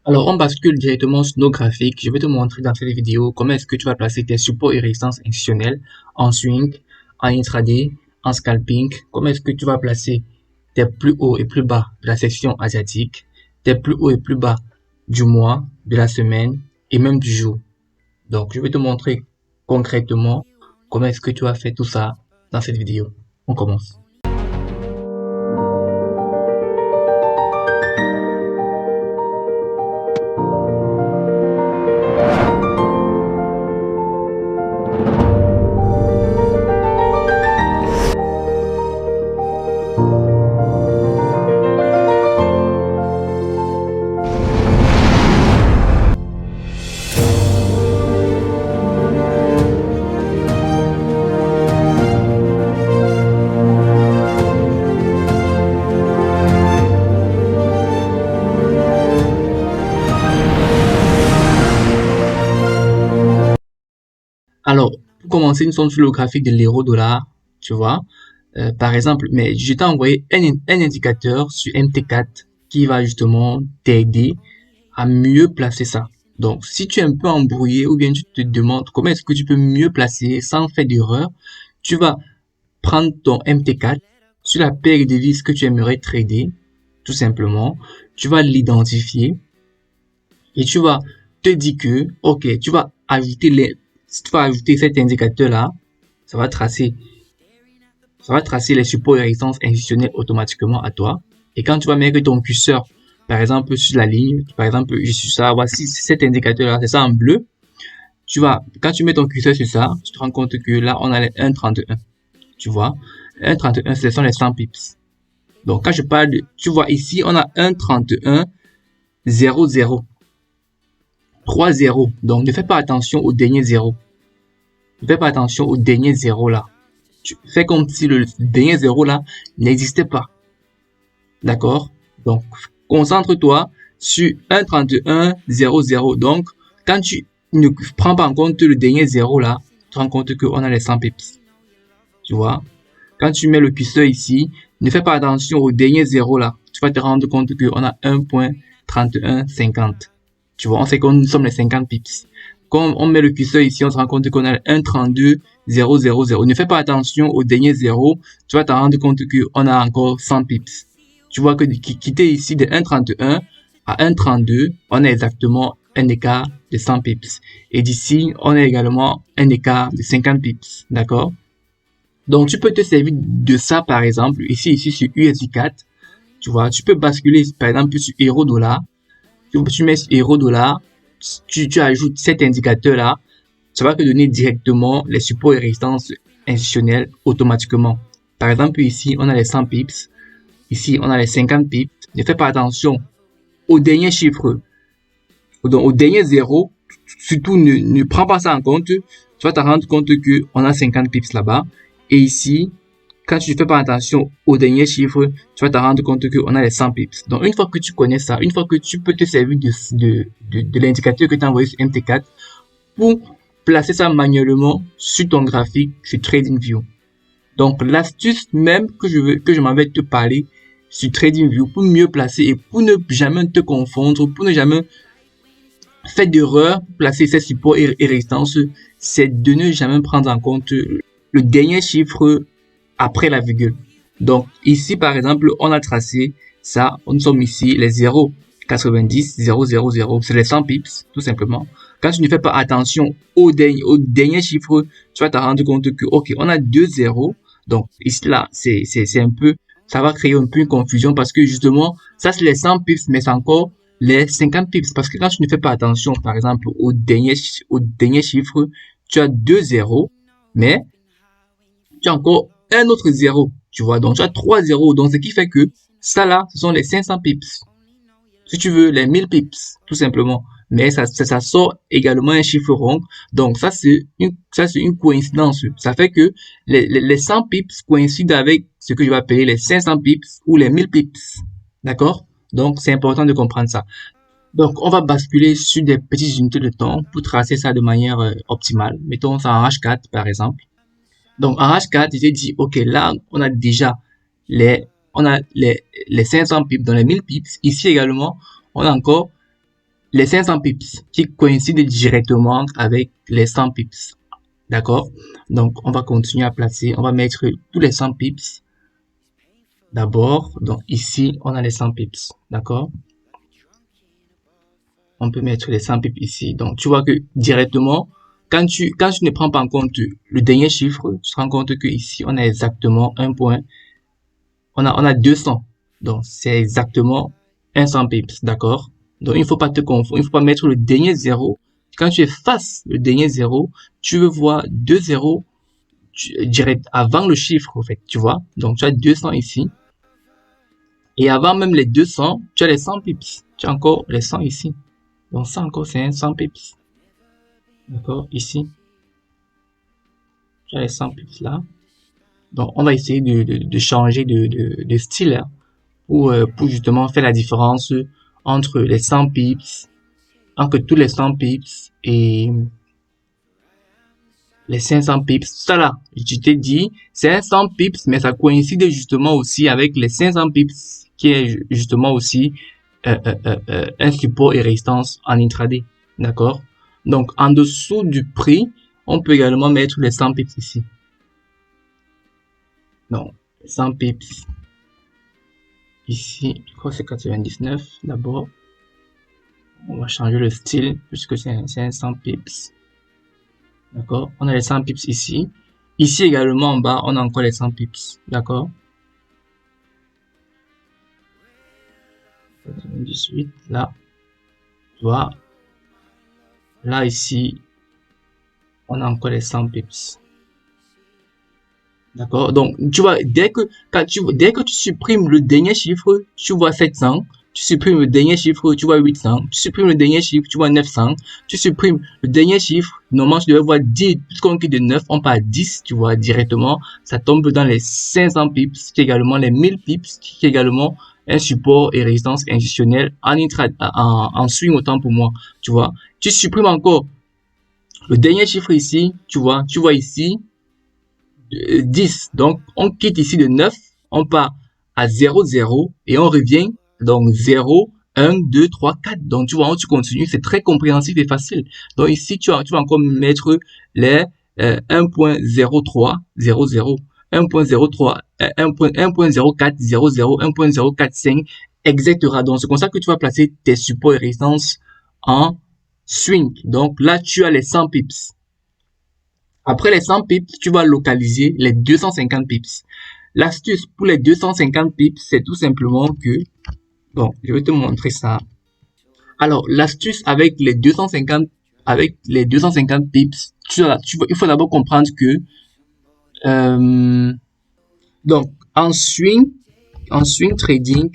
Alors, on bascule directement sur nos graphiques. Je vais te montrer dans cette vidéo comment est-ce que tu vas placer tes supports et résistances institutionnels en swing, en intraday, en scalping. Comment est-ce que tu vas placer tes plus hauts et plus bas de la section asiatique, tes plus hauts et plus bas du mois, de la semaine et même du jour. Donc, je vais te montrer concrètement comment est-ce que tu vas faire tout ça dans cette vidéo. On commence. Alors, pour commencer, nous sommes sur le graphique de l'euro-dollar, tu vois. Par exemple, mais je t'ai envoyé un indicateur sur MT4 qui va justement t'aider à mieux placer ça. Donc, si tu es un peu embrouillé ou bien tu te demandes comment est-ce que tu peux mieux placer sans faire d'erreur, tu vas prendre ton MT4 sur la paire de vis que tu aimerais trader, tout simplement. Tu vas l'identifier et tu vas te dire que, ok, si tu vas ajouter cet indicateur-là, ça va tracer les supports et résistances institutionnels automatiquement à toi. Et quand tu vas mettre ton curseur, par exemple, sur la ligne, par exemple, je suis ça, voici cet indicateur-là, c'est ça en bleu. Quand tu mets ton curseur sur ça, tu te rends compte que là, on a les 1,31. Tu vois, 1,31, ce sont les 100 pips. Donc, quand je parle tu vois ici, on a 1,31, 0,0. 3 zéros. Donc, ne fais pas attention au dernier zéro. Ne fais pas attention au dernier zéro là. Tu fais comme si le dernier zéro là n'existait pas. D'accord? Donc, concentre-toi sur 1,31,00. Donc, quand tu ne prends pas en compte le dernier zéro là, tu te rends compte qu'on a les 100 pips. Tu vois? Quand tu mets le curseur ici, ne fais pas attention au dernier zéro là. Tu vas te rendre compte qu'on a 1,3150. Tu vois, on sait que nous sommes les 50 pips. Quand on met le curseur ici, on se rend compte qu'on a 1,32,000. Ne fais pas attention au dernier zéro. Tu vas te rendre compte qu'on a encore 100 pips. Tu vois que quitter ici de 1,31 à 1,32, on a exactement un écart de 100 pips. Et d'ici, on a également un écart de 50 pips. D'accord? Donc, tu peux te servir de ça, par exemple, ici sur USD4. Tu vois, tu peux basculer, par exemple, sur euro-dollar. Tu mets sur euro-dollar, tu ajoutes cet indicateur-là, ça va te donner directement les supports et résistances institutionnels automatiquement. Par exemple, ici, on a les 100 pips. Ici, on a les 50 pips. Ne fais pas attention au dernier chiffre, donc au dernier zéro. Surtout, ne prends pas ça en compte. Tu vas te rendre compte qu'on a 50 pips là-bas. Et ici, quand tu ne fais pas attention au dernier chiffre, tu vas te rendre compte qu'on a les 100 pips. Donc, une fois que tu connais ça, une fois que tu peux te servir de l'indicateur que tu as envoyé sur MT4 pour placer ça manuellement sur ton graphique sur TradingView. Donc, l'astuce même que je m'en vais te parler sur TradingView pour mieux placer et pour ne jamais te confondre, pour ne jamais faire d'erreur, placer ces supports et résistances, c'est de ne jamais prendre en compte le dernier chiffre après la virgule. Donc, ici, par exemple, on a tracé ça. Nous sommes ici, les 0,90, 0,00. C'est les 100 pips, tout simplement. Quand tu ne fais pas attention au dernier chiffre, tu vas te rendre compte que, ok, on a 2 zéros. Donc, ici, là, c'est un peu, ça va créer un peu une confusion parce que justement, ça, c'est les 100 pips, mais c'est encore les 50 pips. Parce que quand tu ne fais pas attention, par exemple, au dernier chiffre, tu as 2 zéros, mais tu as encore un autre zéro, tu vois. Donc, tu as 3 zéros. Donc, ce qui fait que ça là, ce sont les 500 pips. Si tu veux, les 1000 pips, tout simplement. Mais ça sort également un chiffre rond. Donc, ça, c'est une coïncidence. Ça fait que les 100 pips coïncident avec ce que je vais appeler les 500 pips ou les 1000 pips. D'accord? Donc, c'est important de comprendre ça. Donc, on va basculer sur des petites unités de temps pour tracer ça de manière optimale. Mettons ça en H4, par exemple. Donc, en H4, j'ai dit, OK, là, on a déjà les 500 pips dans les 1000 pips. Ici également, on a encore les 500 pips qui coïncident directement avec les 100 pips. D'accord? Donc, on va continuer à placer. On va mettre tous les 100 pips. D'abord, donc ici, on a les 100 pips. D'accord? On peut mettre les 100 pips ici. Donc, tu vois que directement, quand tu ne prends pas en compte le dernier chiffre, tu te rends compte que ici, on a exactement un point. On a 200. Donc, c'est exactement 100 pips. D'accord? Donc, il ne faut pas te confondre. Il ne faut pas mettre le dernier zéro. Quand tu effaces le dernier zéro, tu veux voir 2 zéros direct avant le chiffre, en fait. Tu vois? Donc, tu as 200 ici. Et avant même les 200, tu as les 100 pips. Tu as encore les 100 ici. Donc, ça encore, c'est un 100 pips. D'accord? Ici. Tu as les 100 pips là. Donc, on va essayer de changer de style hein, pour justement faire la différence entre les 100 pips, entre tous les 100 pips et les 500 pips. Ça là, je t'ai dit, c'est un 100 pips, mais ça coïncide justement aussi avec les 500 pips, qui est justement aussi un support et résistance en intraday. D'accord? Donc, en dessous du prix, on peut également mettre les 100 pips ici. Donc, 100 pips. Ici, je crois que c'est 99 d'abord. On va changer le style puisque c'est un 100 pips. D'accord? On a les 100 pips ici. Ici également en bas, on a encore les 100 pips. D'accord? 98, là. Tu vois? Là, ici, on a encore les 100 pips. D'accord? Donc, tu vois, dès que tu supprimes le dernier chiffre, tu vois 700. Tu supprimes le dernier chiffre, tu vois 800. Tu supprimes le dernier chiffre, tu vois 900. Tu supprimes le dernier chiffre, normalement, tu devais voir 10. Puisqu'on quitte de 9, on part à 10, tu vois, directement. Ça tombe dans les 500 pips, qui est également les 1000 pips, qui est également un support et résistance institutionnelle en swing autant pour moi, tu vois. Tu supprimes encore le dernier chiffre ici, tu vois ici, 10. Donc, on quitte ici de 9, on part à 0, 0 et on revient donc 0, 1, 2, 3, 4. Donc, tu vois, tu continues, c'est très compréhensif et facile. Donc, ici, tu vas encore mettre les 1.03, 0, 0, 1.03, 1.04, 0, 0, 1.045, etc. Donc, c'est comme ça que tu vas placer tes supports et résistances en swing. Donc, là, tu as les 100 pips. Après les 100 pips, tu vas localiser les 250 pips. L'astuce pour les 250 pips, c'est tout simplement que, bon, je vais te montrer ça. Alors, l'astuce avec les 250 pips, il faut d'abord comprendre que, donc, en swing trading,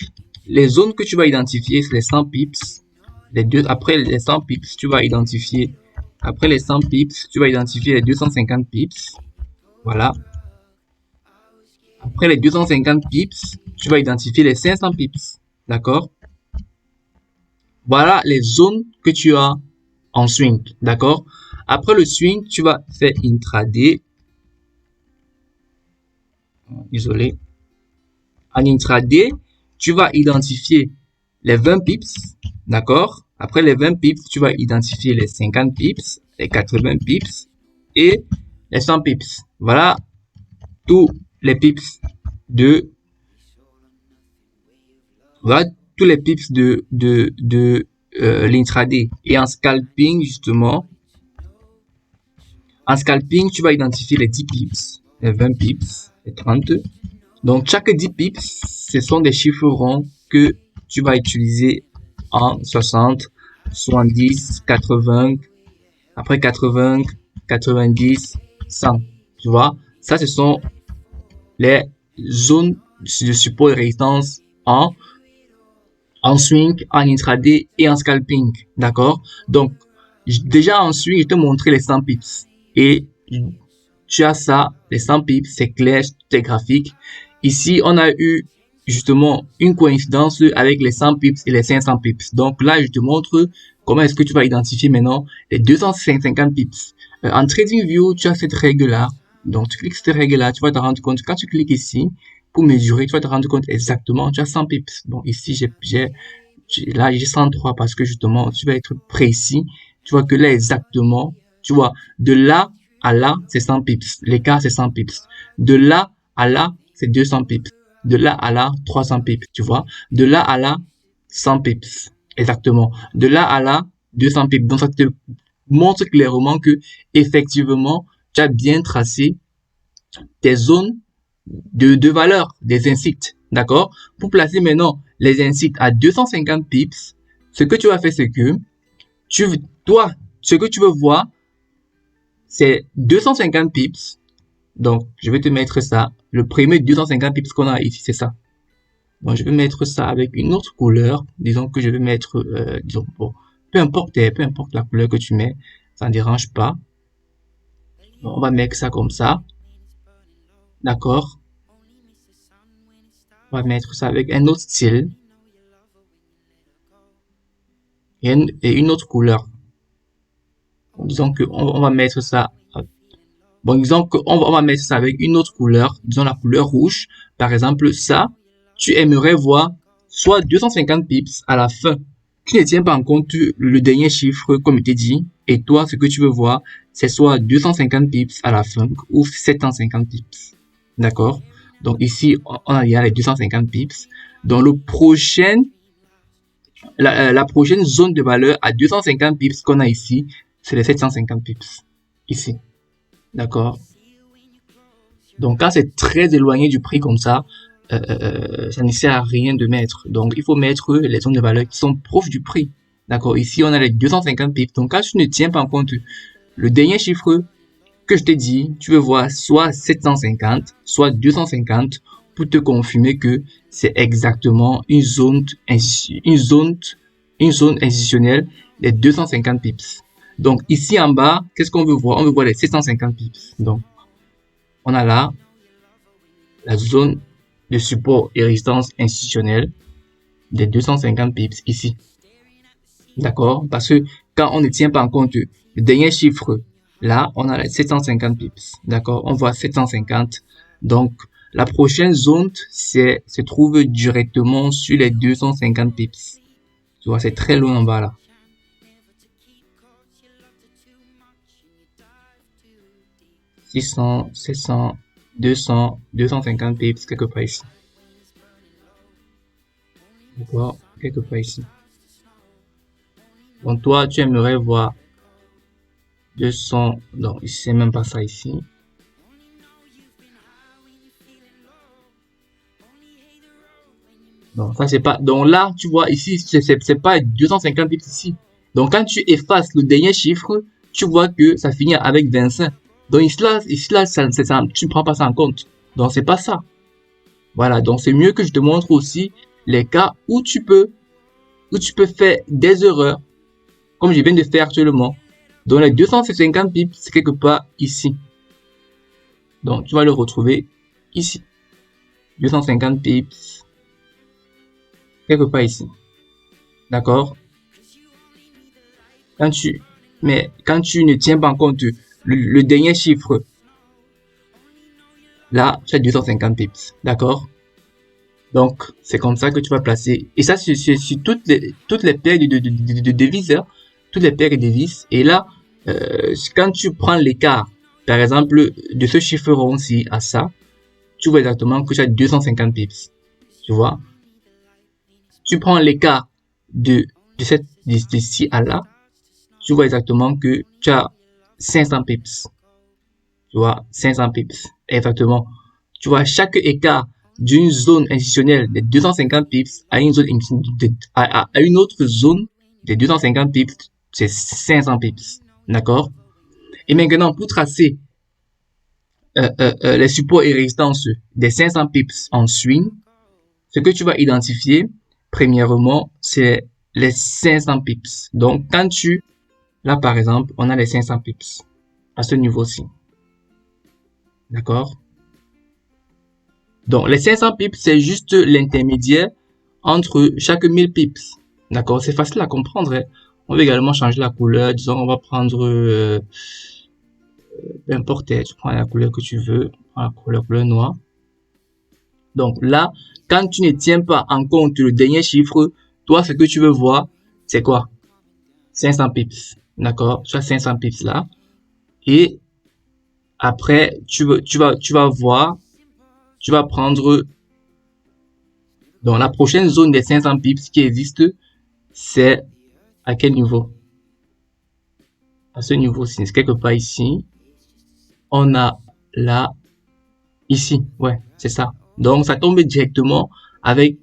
les zones que tu vas identifier, c'est les 100 pips. Après les 100 pips, tu vas identifier, après les 100 pips, tu vas identifier les 250 pips. Voilà. Après les 250 pips, tu vas identifier les 500 pips. D'accord? Voilà les zones que tu as en swing. D'accord? Après le swing, tu vas faire intraday. Désolé. En intraday, tu vas identifier les 20 pips. D'accord? Après les 20 pips, tu vas identifier les 50 pips, les 80 pips et les 100 pips. Voilà tous les pips de tous les pips de l'intraday. Et en scalping, justement, en scalping, tu vas identifier les 10 pips, les 20 pips, les 30. Donc, chaque 10 pips, ce sont des chiffres ronds que tu vas utiliser en 60, 70, 80, après 80, 90, 100. Tu vois, ça, ce sont les zones de support et résistance en swing, en intraday et en scalping. D'accord? Donc, déjà en swing, je te montrais les 100 pips. Et tu as ça, les 100 pips, c'est clair, c'est graphique. Ici, on a eu justement une coïncidence avec les 100 pips et les 500 pips. Donc là, je te montre comment est-ce que tu vas identifier maintenant les 250 pips. En TradingView, tu as cette règle-là. Donc, tu cliques cette règle-là, tu vas te rendre compte, quand tu cliques ici, pour mesurer, tu vas te rendre compte exactement, tu as 100 pips. Bon, ici, Là, j'ai 103 parce que justement, tu vas être précis. Tu vois que là, exactement, tu vois, de là à là, c'est 100 pips. L'écart, c'est 100 pips. De là à là, c'est 200 pips. De là à là, 300 pips, tu vois. De là à là, 100 pips. Exactement. De là à là, 200 pips. Donc, ça te montre clairement que, effectivement, tu as bien tracé tes zones de valeur des insights. D'accord? Pour placer maintenant les insights à 250 pips, ce que tu vas faire, c'est que toi, ce que tu veux voir, c'est 250 pips. Donc, je vais te mettre ça. Le premier 250 pips qu'on a ici, c'est ça. Donc, je vais mettre ça avec une autre couleur. Disons que je vais mettre, disons, bon, peu importe la couleur que tu mets, ça ne dérange pas. Donc, on va mettre ça comme ça. D'accord? On va mettre ça avec un autre style et une autre couleur. Disons que on va mettre ça. Bon, disons qu'on va mettre ça avec une autre couleur, disons la couleur rouge. Par exemple, ça, tu aimerais voir soit 250 pips à la fin. Tu ne tiens pas en compte le dernier chiffre, comme je t'ai dit. Et toi, ce que tu veux voir, c'est soit 250 pips à la fin ou 750 pips. D'accord? Donc ici, on a les 250 pips. Donc la prochaine zone de valeur à 250 pips qu'on a ici, c'est les 750 pips. Ici. D'accord? Donc, quand c'est très éloigné du prix comme ça ne sert à rien de mettre. Donc, il faut mettre les zones de valeur qui sont proches du prix. D'accord? Ici, on a les 250 pips. Donc, quand tu ne tiens pas en compte le dernier chiffre que je t'ai dit, tu veux voir soit 750, soit 250 pour te confirmer que c'est exactement une zone institutionnelle des 250 pips. Donc, ici en bas, qu'est-ce qu'on veut voir? On veut voir les 750 pips. Donc, on a là la zone de support et résistance institutionnelle des 250 pips ici. D'accord? Parce que quand on ne tient pas en compte le dernier chiffre, là, on a les 750 pips. D'accord? On voit 750. Donc, la prochaine zone se trouve directement sur les 250 pips. Tu vois, c'est très loin en bas là. « 600, 700, 200, 250 pips quelque part ici. » D'accord? Quelque part ici. Donc toi, tu aimerais voir 200, non, c'est même pas ça ici. Non, ça c'est pas, donc là, tu vois, ici, c'est pas 250 pips ici. Donc quand tu effaces le dernier chiffre, tu vois que ça finit avec 25. Donc ici là, tu ne prends pas ça en compte. Donc c'est pas ça. Voilà, donc c'est mieux que je te montre aussi les cas où tu peux faire des erreurs, comme je viens de faire actuellement. Donc les 250 pips, c'est quelque part ici. Donc tu vas le retrouver ici. 250 pips, quelque part ici. D'accord? Quand tu ne tiens pas en compte le dernier chiffre, là, tu as 250 pips. D'accord? Donc, c'est comme ça que tu vas placer. Et ça, c'est sur toutes les paires de devises, hein, toutes les paires de devises. Et là, quand tu prends l'écart, par exemple, de ce chiffre rond-ci à ça, tu vois exactement que tu as 250 pips. Tu vois? Tu prends l'écart d'ici à là, tu vois exactement que tu as 500 pips. Tu vois, 500 pips. Exactement. Tu vois, chaque écart d'une zone institutionnelle de 250 pips à une une autre zone de 250 pips, c'est 500 pips. D'accord? Et maintenant, pour tracer les supports et résistances des 500 pips en swing, ce que tu vas identifier, premièrement, c'est les 500 pips. Donc, là par exemple, on a les 500 pips à ce niveau-ci. D'accord? Donc, les 500 pips, c'est juste l'intermédiaire entre chaque 1000 pips. D'accord? C'est facile à comprendre. Hein? On va également changer la couleur. Disons, on va prendre, peu importe, tu prends la couleur que tu veux. La couleur noire. Donc là, quand tu ne tiens pas en compte le dernier chiffre, toi, ce que tu veux voir, c'est quoi? 500 pips. D'accord? Tu as 500 pips là. Et après, tu vas voir, tu vas prendre, dans la prochaine zone des 500 pips qui existe, c'est à quel niveau? À ce niveau-ci, c'est quelque part ici. On a là, ici. Ouais, c'est ça. Donc, ça tombe directement avec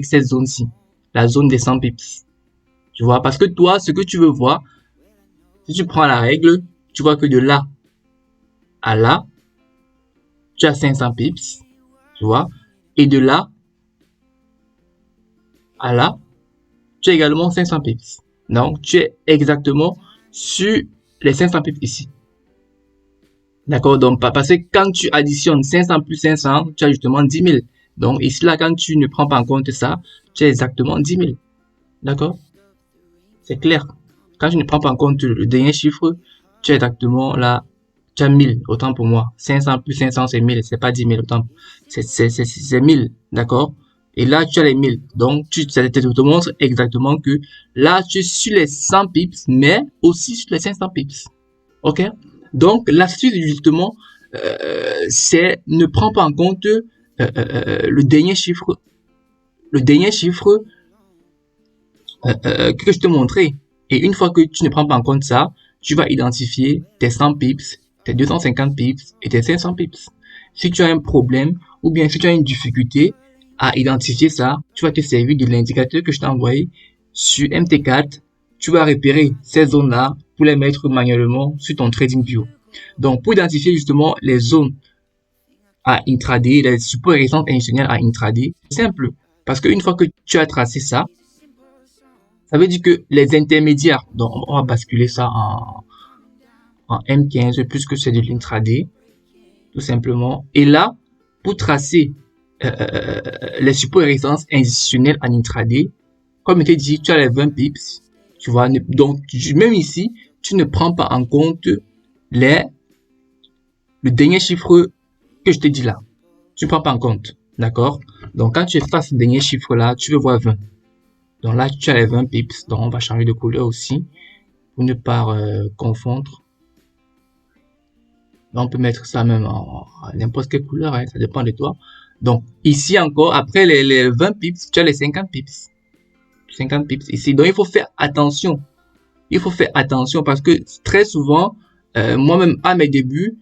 cette zone-ci. La zone des 100 pips. Tu vois? Parce que toi, ce que tu veux voir, si tu prends la règle, tu vois que de là à là, tu as 500 pips. Tu vois? Et de là à là, tu as également 500 pips. Donc, tu es exactement sur les 500 pips ici. D'accord? Donc, parce que quand tu additionnes 500 plus 500, tu as justement 10 000. Donc, ici, là, quand tu ne prends pas en compte ça, tu as exactement 10 000. D'accord? C'est clair. Quand tu ne prends pas en compte le dernier chiffre, tu as exactement là, tu as 1000, autant pour moi. 500 plus 500, c'est 1000, c'est pas 10 000, autant. C'est 1000, d'accord? Et là, tu as les 1000. Donc, ça te montre exactement que là, tu es sur les 100 pips, mais aussi sur les 500 pips. Ok? Donc, l'astuce, justement, c'est ne prends pas en compte le dernier chiffre, que je te montrais. Et une fois que tu ne prends pas en compte ça, tu vas identifier tes 100 pips, tes 250 pips et tes 500 pips. Si tu as un problème ou bien si tu as une difficulté à identifier ça, tu vas te servir de l'indicateur que je t'ai envoyé sur MT4. Tu vas repérer ces zones-là pour les mettre manuellement sur ton TradingView. Donc, pour identifier justement les zones à intraday, les supports et résistances institutionnels à intraday, c'est simple. Parce qu'une fois que tu as tracé ça, ça veut dire que les intermédiaires, donc on va basculer ça en M15 puisque c'est de l'intraday, tout simplement. Et là, pour tracer les supports et résistances institutionnels en intraday, comme je t'ai dit, tu as les 20 pips, tu vois. Donc, même ici, tu ne prends pas en compte le dernier chiffre que je te dis là. Tu ne prends pas en compte, d'accord? Donc, quand tu effaces ce dernier chiffre là, tu veux voir 20. Donc là, tu as les 20 pips. Donc, on va changer de couleur aussi pour ne pas confondre. Donc, on peut mettre ça même en n'importe quelle couleur, hein, ça dépend de toi. Donc, ici encore, après les 20 pips, tu as les 50 pips. 50 pips ici. Donc, il faut faire attention. Il faut faire attention parce que très souvent, moi-même à mes débuts,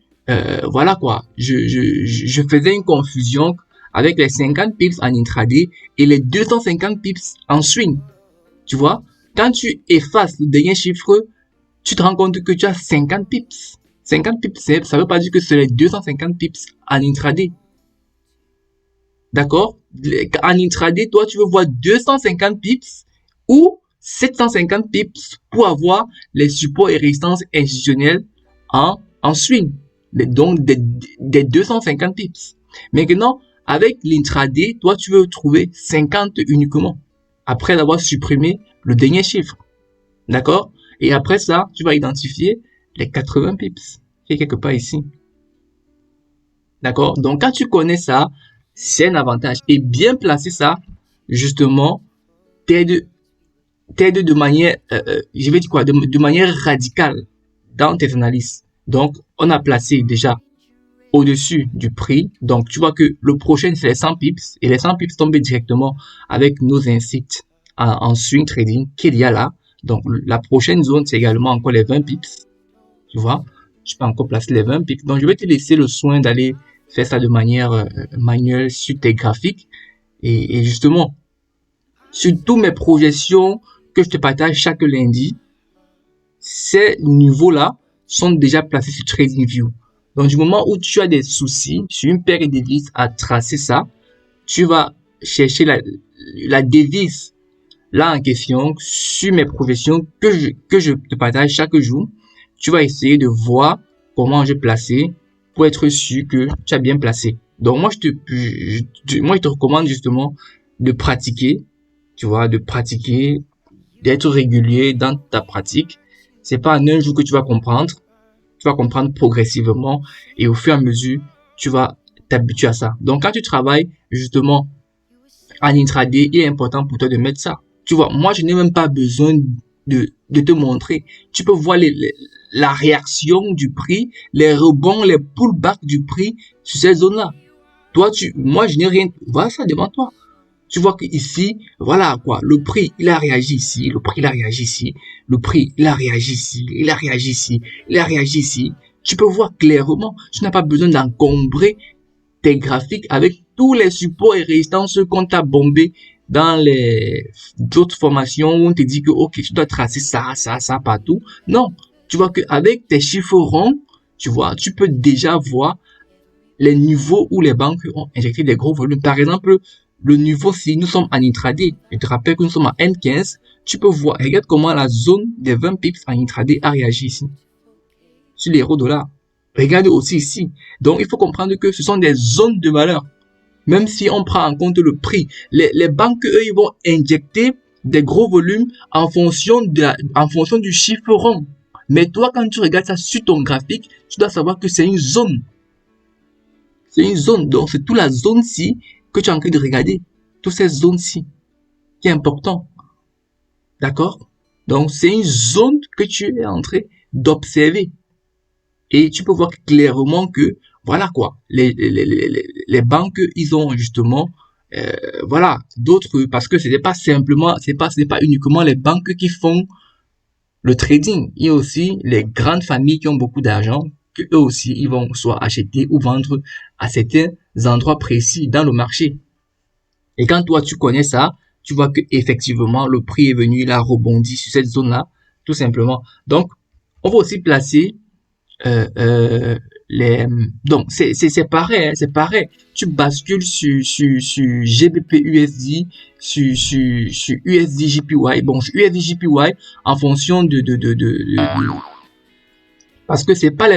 voilà quoi, je faisais une confusion avec les 50 pips en intraday et les 250 pips en swing. Tu vois, quand tu effaces le dernier chiffre, tu te rends compte que tu as 50 pips. 50 pips, ça veut pas dire que c'est les 250 pips en intraday. D'accord? En intraday, toi, tu veux voir 250 pips ou 750 pips pour avoir les supports et résistances institutionnels en swing. Donc, des 250 pips. Maintenant, avec l'intraday, toi, tu veux trouver 50 uniquement. Après avoir supprimé le dernier chiffre. D'accord? Et après ça, tu vas identifier les 80 pips. Qui est quelque part ici. D'accord? Donc, quand tu connais ça, c'est un avantage. Et bien placer ça, justement, t'aide de manière, je vais dire quoi, de manière radicale dans tes analyses. Donc, on a placé déjà au-dessus du prix. Donc, tu vois que le prochain, c'est les 100 pips. Et les 100 pips tombent directement avec nos insights en swing trading qu'il y a là. Donc, la prochaine zone, c'est également encore les 20 pips. Tu vois, tu peux encore placer les 20 pips. Donc, je vais te laisser le soin d'aller faire ça de manière manuelle sur tes graphiques. Et justement, sur toutes mes projections que je te partage chaque lundi, ces niveaux-là sont déjà placés sur TradingView. Donc, du moment où tu as des soucis sur une paire de devises à tracer ça, tu vas chercher la devise là en question sur mes projections que je te partage chaque jour. Tu vas essayer de voir comment j'ai placé pour être sûr que tu as bien placé. Donc, moi, je te recommande justement de pratiquer, tu vois, d'être régulier dans ta pratique. C'est pas en un jour que tu vas comprendre. Tu vas comprendre progressivement et au fur et à mesure, tu vas t'habituer à ça. Donc, quand tu travailles justement en intraday, il est important pour toi de mettre ça. Tu vois, moi, je n'ai même pas besoin de te montrer. Tu peux voir la réaction du prix, les rebonds, les pullbacks du prix sur ces zones-là. Toi, moi, je n'ai rien. Voilà ça devant toi. Tu vois que ici, voilà quoi, le prix, il a réagi ici, le prix, il a réagi ici, le prix, il a réagi ici, il a réagi ici, il a réagi ici. Tu peux voir clairement. Tu n'as pas besoin d'encombrer tes graphiques avec tous les supports et résistances qu'on t'a bombé dans les autres formations où on te dit que, ok, tu dois tracer ça, ça, ça partout. Non. Tu vois que avec tes chiffres ronds, tu vois, tu peux déjà voir les niveaux où les banques ont injecté des gros volumes. Par exemple, le niveau, si nous sommes en intraday, je te rappelle que nous sommes en N15, tu peux voir, regarde comment la zone des 20 pips en intraday a réagi ici, sur l'euro-dollar. Regarde aussi ici. Donc, il faut comprendre que ce sont des zones de valeur. Même si on prend en compte le prix, les banques, eux, ils vont injecter des gros volumes en fonction du chiffre rond. Mais toi, quand tu regardes ça sur ton graphique, tu dois savoir que c'est une zone. C'est une zone. Donc, c'est toute la zone-ci que tu es en train de regarder. Toutes ces zones-ci qui est important. D'accord? Donc, c'est une zone que tu es en train d'observer. Et tu peux voir clairement que, voilà quoi, les banques, ils ont justement, voilà, d'autres, parce que ce n'est pas simplement, ce n'est pas uniquement les banques qui font le trading. Il y a aussi les grandes familles qui ont beaucoup d'argent, que eux aussi, ils vont soit acheter ou vendre à certains endroits précis dans le marché. Et quand toi, tu connais ça, tu vois que effectivement le prix est venu, il a rebondi sur cette zone-là, tout simplement. Donc, on va aussi placer les donc c'est pareil, hein, c'est pareil. Tu bascules sur GBP USD, sur USD JPY. Bon, sur USD JPY en fonction parce que c'est pas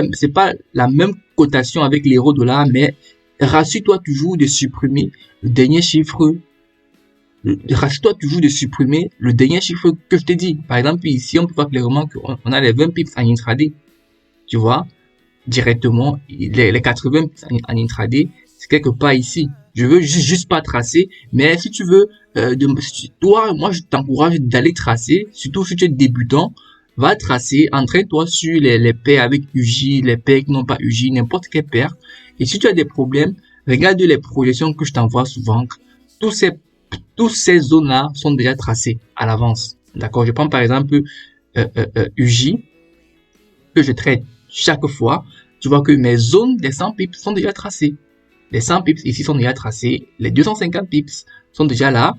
la même cotation avec l'euro dollar, mais rassure-toi toujours de supprimer le dernier chiffre. Rassure-toi toujours de supprimer le dernier chiffre que je t'ai dit. Par exemple, ici, on peut voir clairement qu'on a les 20 pips en intraday. Tu vois, directement, les 80 en intraday, c'est quelque part ici. Je veux juste pas tracer, mais si tu veux, toi, moi, je t'encourage d'aller tracer, surtout si tu es débutant, va tracer, entraîne-toi sur les paires avec UJ, les paires qui n'ont pas UJ, n'importe quelle paire. Et si tu as des problèmes, regarde les projections que je t'envoie souvent. Tous ces zones-là sont déjà tracées à l'avance. D'accord? Je prends par exemple UJ que je traite chaque fois. Tu vois que mes zones des 100 pips sont déjà tracées. Les 100 pips ici sont déjà tracés. Les 250 pips sont déjà là.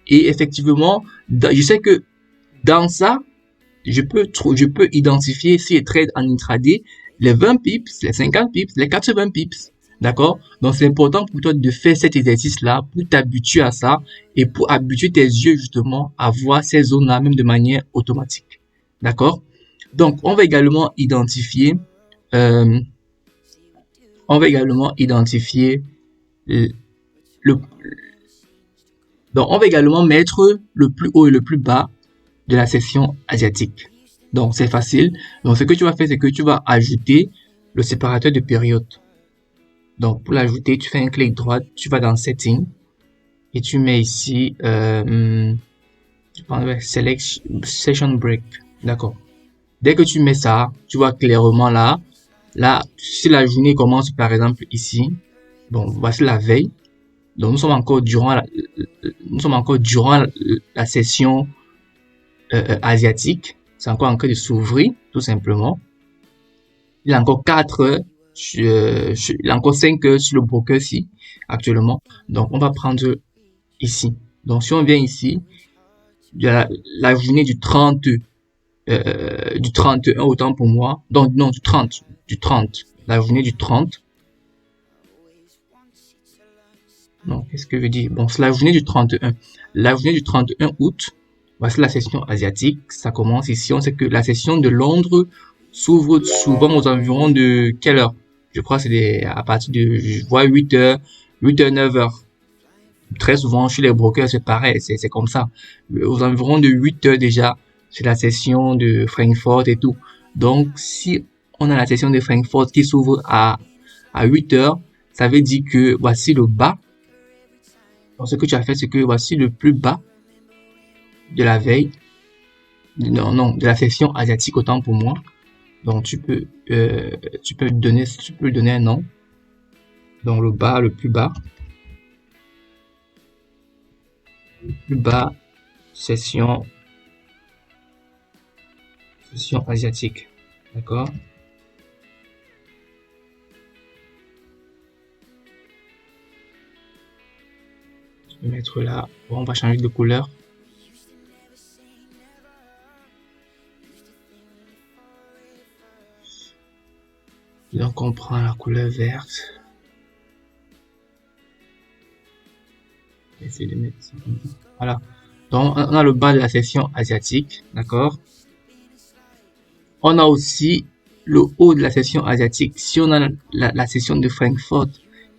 Et effectivement, je sais que dans ça, je peux identifier si je trade en intraday les 20 pips, les 50 pips, les 80 pips. D'accord? Donc, c'est important pour toi de faire cet exercice-là pour t'habituer à ça et pour habituer tes yeux justement à voir ces zones-là même de manière automatique. D'accord? Donc, on va également identifier le, donc on va également mettre le plus haut et le plus bas de la section asiatique. Donc, c'est facile. Donc, ce que tu vas faire, c'est que tu vas ajouter le séparateur de période. Donc, pour l'ajouter, tu fais un clic droit, tu vas dans Setting et tu mets ici Select Session Break. D'accord. Dès que tu mets ça, tu vois clairement là, si la journée commence par exemple ici, bon, voici la veille. Donc, nous sommes encore durant la session asiatique. C'est encore en train de s'ouvrir, tout simplement. Il y a encore 4 heures, il y a encore 5 heures sur le broker-ci, actuellement. Donc, on va prendre ici. Donc, si on vient ici, il y a la journée du 31 autant pour moi. Donc, non, du 30. La journée du 30. Non, qu'est-ce que je veux dire? Bon, c'est la journée du 31. La journée du 31 août. Voici la session asiatique. Ça commence ici. On sait que la session de Londres s'ouvre souvent aux environs de quelle heure? Je crois que c'est à partir de, je vois 8 heures, 9 heures. Très souvent, chez les brokers, c'est pareil, c'est comme ça. Aux environs de 8 heures déjà, c'est la session de Francfort et tout. Donc, si on a la session de Francfort qui s'ouvre à 8 heures, ça veut dire que voici le bas. Donc, ce que tu as fait, c'est que voici le plus bas de la veille, non, de la section asiatique, autant pour moi. Donc, tu peux lui donner un nom. Donc, le plus bas, section asiatique. D'accord? Je vais mettre là. Bon, on va changer de couleur. Donc, on prend la couleur verte. Essayer de mettre ça. Voilà. Donc, on a le bas de la section asiatique. D'accord? On a aussi le haut de la section asiatique. Si on a la session de Francfort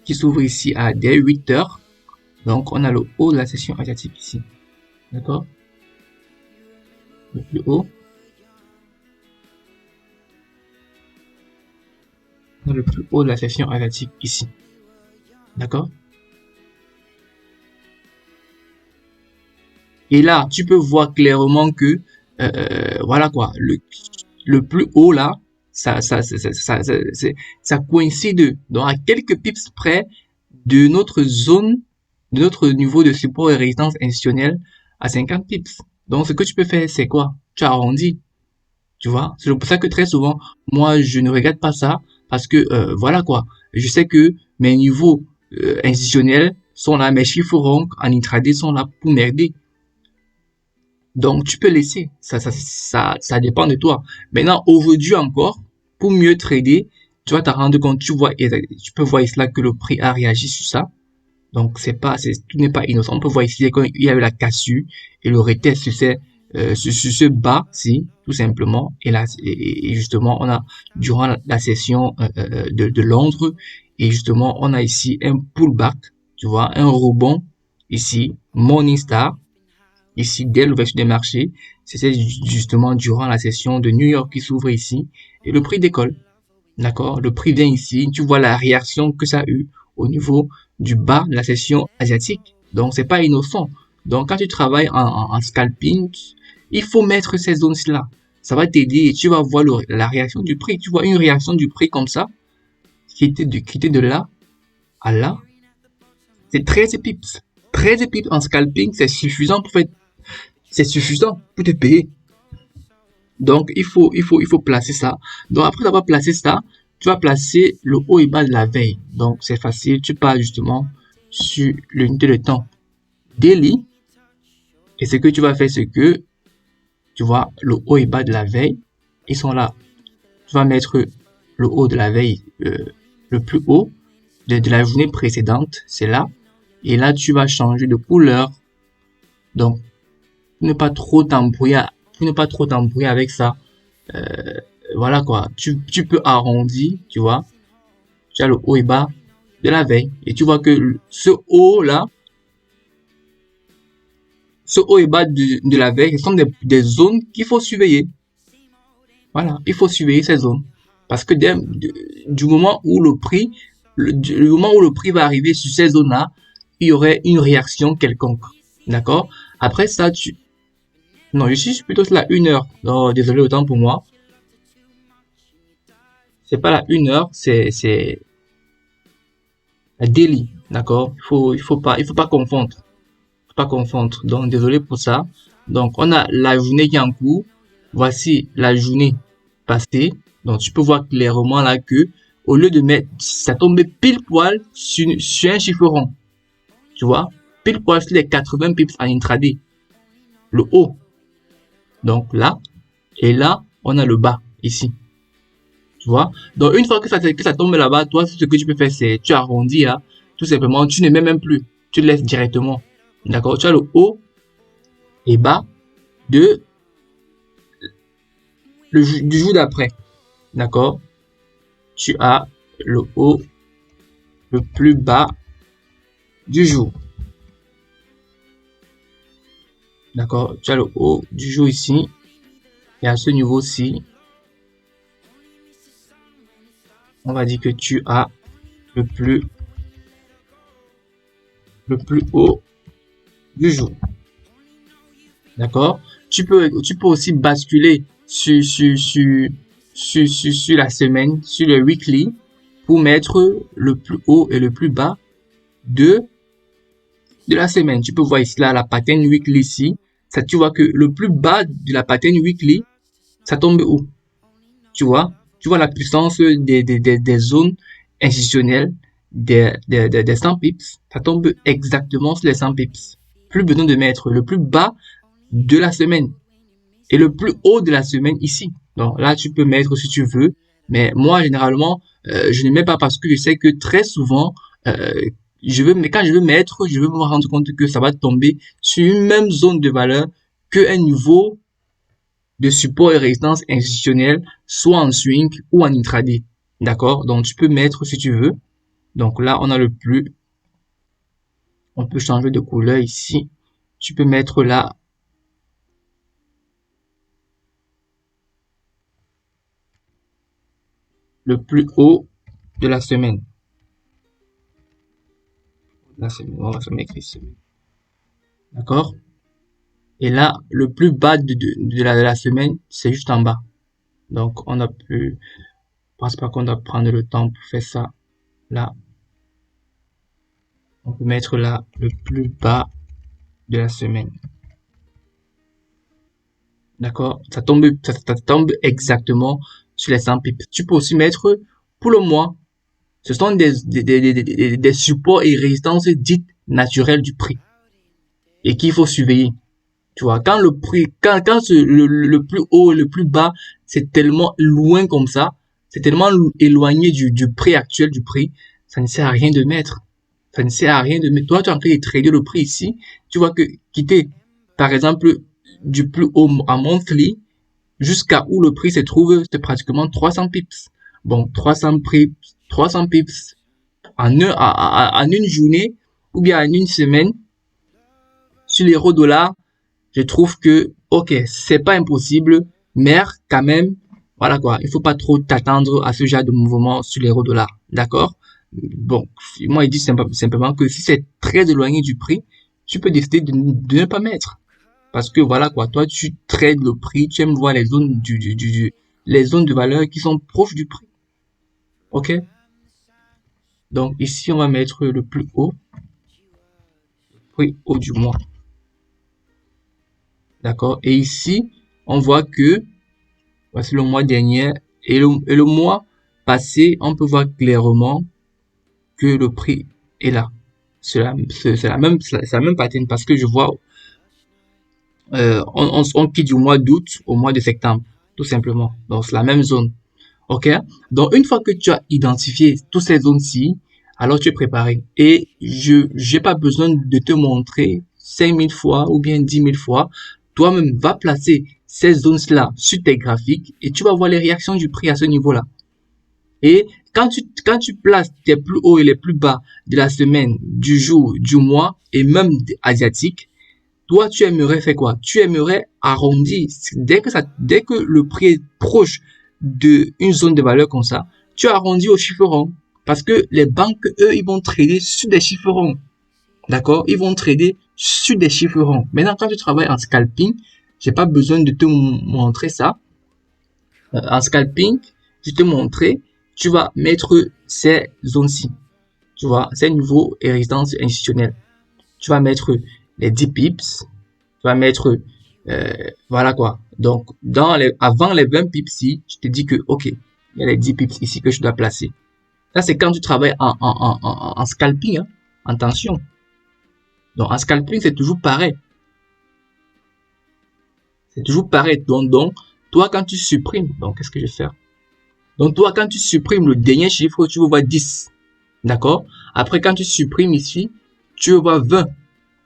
qui s'ouvre ici à dès 8 heures, donc on a le haut de la session asiatique ici. D'accord? Le plus haut. On a le plus haut de la session asiatique ici. D'accord? Et là, tu peux voir clairement que, voilà quoi, le plus haut là, ça coïncide donc à quelques pips près de notre zone, de notre niveau de support et résistance institutionnelle à 50 pips. Donc, ce que tu peux faire, c'est quoi? Tu arrondis, tu vois? C'est pour ça que très souvent, moi, je ne regarde pas ça parce que, voilà quoi, je sais que mes niveaux institutionnels sont là, mes chiffres ronds en intraday sont là pour merder. Donc, tu peux laisser. Ça dépend de toi. Maintenant, aujourd'hui encore, pour mieux trader, tu vas te rendre compte, tu peux voir ici là que le prix a réagi sur ça. Donc, tout n'est pas innocent. On peut voir ici qu'il y a eu la cassure et le retest sur ce bas-ci, tout simplement. Et là, et justement, on a, durant la session de Londres, et justement, on a ici un pullback, tu vois, un rebond ici, Morningstar, ici dès l'ouverture des marchés. C'est justement durant la session de New York qui s'ouvre ici et le prix décolle. D'accord? Le prix vient ici. Tu vois la réaction que ça a eu au niveau du bas de la session asiatique. Donc, c'est pas innocent. Donc, quand tu travailles en scalping, il faut mettre ces zones-là. Ça va t'aider et tu vas voir la réaction du prix. Tu vois une réaction du prix comme ça, qui était de là à là. C'est 13 pips. 13 pips en scalping, c'est suffisant pour te payer. Donc, il faut placer ça. Donc, après avoir placé ça, tu vas placer le haut et bas de la veille. Donc, c'est facile. Tu pars justement sur l'unité de temps daily. Et ce que tu vas faire, c'est que, tu vois, le haut et bas de la veille, ils sont là. Tu vas mettre le haut de la veille, le plus haut de la journée précédente, c'est là. Et là, tu vas changer de couleur. Donc, ne pas trop t'embrouiller avec ça. Voilà quoi, tu peux arrondir, tu vois. Tu as le haut et bas de la veille. Et tu vois que ce haut là, ce haut et bas de la veille, ce sont des zones qu'il faut surveiller. Voilà, il faut surveiller ces zones. Parce que du moment où le prix, du moment où le prix va arriver sur ces zones-là, il y aurait une réaction quelconque. D'accord? Après ça, non, je suis plutôt sur la 1 heure. Non, désolé, autant pour moi. C'est pas la 1 heure, c'est la daily. D'accord? Il faut pas confondre. Faut pas confondre. Donc, désolé pour ça. Donc, on a la journée qui est en cours. Voici la journée passée. Donc, tu peux voir clairement là que, au lieu de mettre, ça tombe pile poil sur un chiffre rond. Tu vois? Pile poil sur les 80 pips en intraday. Le haut. Donc, là. Et là, on a le bas. Ici. Tu vois? Donc, une fois que ça tombe là-bas, toi, ce que tu peux faire, c'est, tu arrondis, là. Tout simplement, tu ne mets même plus. Tu laisses directement. D'accord? Tu as le haut et bas de du jour d'après. D'accord? Tu as le haut le plus bas du jour. D'accord? Tu as le haut du jour ici. Et à ce niveau-ci, on va dire que tu as le plus haut du jour. D'accord? Tu peux aussi basculer sur la semaine, sur le weekly, pour mettre le plus haut et le plus bas de, de la semaine. Tu peux voir ici, là, la pattern weekly ici. Ça, tu vois que le plus bas de la pattern weekly, ça tombe où? Tu vois la puissance des zones institutionnelles des 100 pips. Ça tombe exactement sur les 100 pips. Plus besoin de mettre le plus bas de la semaine et le plus haut de la semaine ici. Donc là, tu peux mettre si tu veux, mais moi, généralement, je ne mets pas parce que je sais que très souvent, euh, mais quand je veux mettre, je veux me rendre compte que ça va tomber sur une même zone de valeur qu'un niveau de support et résistance institutionnelle, soit en swing ou en intraday. D'accord? Donc, tu peux mettre si tu veux. Donc là, on a le plus. On peut changer de couleur ici. Tu peux mettre là le plus haut de la semaine. La semaine, on va faire écrire semaine. D'accord? Et là, le plus bas de la semaine, c'est juste en bas. Donc, on a pu, je pense pas qu'on doit prendre le temps pour faire ça. Là, on peut mettre là le plus bas de la semaine. D'accord? Ça tombe exactement sur les 100 pips. Tu peux aussi mettre pour le mois. Ce sont des supports et résistances dites naturelles du prix et qu'il faut surveiller. Tu vois, quand le prix, quand le plus haut et le plus bas, c'est tellement loin comme ça, c'est tellement éloigné du prix actuel du prix, ça ne sert à rien de mettre. Ça ne sert à rien de mettre. Toi, tu es en train de trader le prix ici. Tu vois que quitter, par exemple, du plus haut en monthly jusqu'à où le prix se trouve, c'est pratiquement 300 pips. Bon, 300 pips en une journée ou bien en une semaine sur l'euro dollar, je trouve que, ok, c'est pas impossible, mais quand même, voilà quoi, il faut pas trop t'attendre à ce genre de mouvement sur l'euro dollar, d'accord? Bon, moi, il dit simplement que si c'est très éloigné du prix, tu peux décider de ne pas mettre. Parce que voilà quoi, toi, tu trades le prix, tu aimes voir les zones les zones de valeur qui sont proches du prix, ok? Donc ici, on va mettre le plus haut, prix haut du mois, d'accord? Et ici, on voit que voici le mois dernier et le mois passé, on peut voir clairement que le prix est là. C'est la même pattern parce que je vois, on quitte du mois d'août au mois de septembre, tout simplement. Donc, c'est la même zone. OK? Donc, une fois que tu as identifié toutes ces zones-ci, alors tu es préparé. Et j'ai pas besoin de te montrer 5000 fois ou bien 10 000 fois. Toi-même, va placer ces zones-là sur tes graphiques et tu vas voir les réactions du prix à ce niveau-là. Et quand tu places tes plus hauts et les plus bas de la semaine, du jour, du mois et même asiatique, toi, tu aimerais faire quoi? Tu aimerais arrondir. Dès que le prix est proche d'une zone de valeur comme ça, tu arrondis au chiffre rond. Parce que les banques, eux, ils vont trader sur des chiffres ronds. D'accord? Ils vont trader sur des chiffres ronds. Maintenant, quand tu travailles en scalping, j'ai pas besoin de te montrer ça. En scalping, je te montrer, tu vas mettre ces zones-ci. Tu vois, ces niveaux et résistances institutionnelles. Tu vas mettre les 10 pips. Tu vas mettre, voilà quoi. Donc, avant les 20 pips ici, je te dis que, ok, il y a les 10 pips ici que je dois placer. Ça, c'est quand tu travailles en scalping, hein, en tension. Donc, en scalping, c'est toujours pareil. C'est toujours pareil. Donc, toi, quand tu supprimes, donc, qu'est-ce que je vais faire? Donc, toi, quand tu supprimes le dernier chiffre, tu vas voir 10. D'accord? Après, quand tu supprimes ici, tu vas voir 20.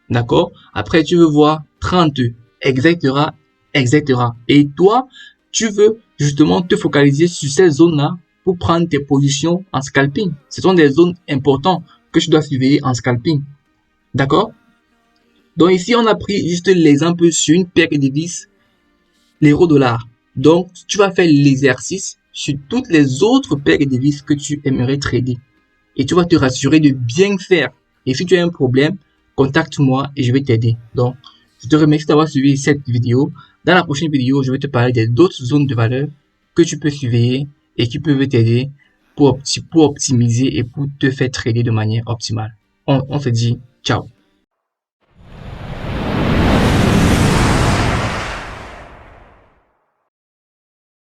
D'accord? Après, tu veux voir 30, etc., etc. Et toi, tu veux justement te focaliser sur ces zones-là pour prendre tes positions en scalping. Ce sont des zones importantes que tu dois surveiller en scalping. D'accord? Donc ici, on a pris juste l'exemple sur une paire de devises, l'euro-dollar. Donc, tu vas faire l'exercice sur toutes les autres paires de devises que tu aimerais trader. Et tu vas te rassurer de bien faire. Et si tu as un problème, contacte-moi et je vais t'aider. Donc, je te remercie d'avoir suivi cette vidéo. Dans la prochaine vidéo, je vais te parler des d'autres zones de valeur que tu peux surveiller et qui peuvent t'aider pour optimiser et pour te faire trader de manière optimale. On se dit ciao.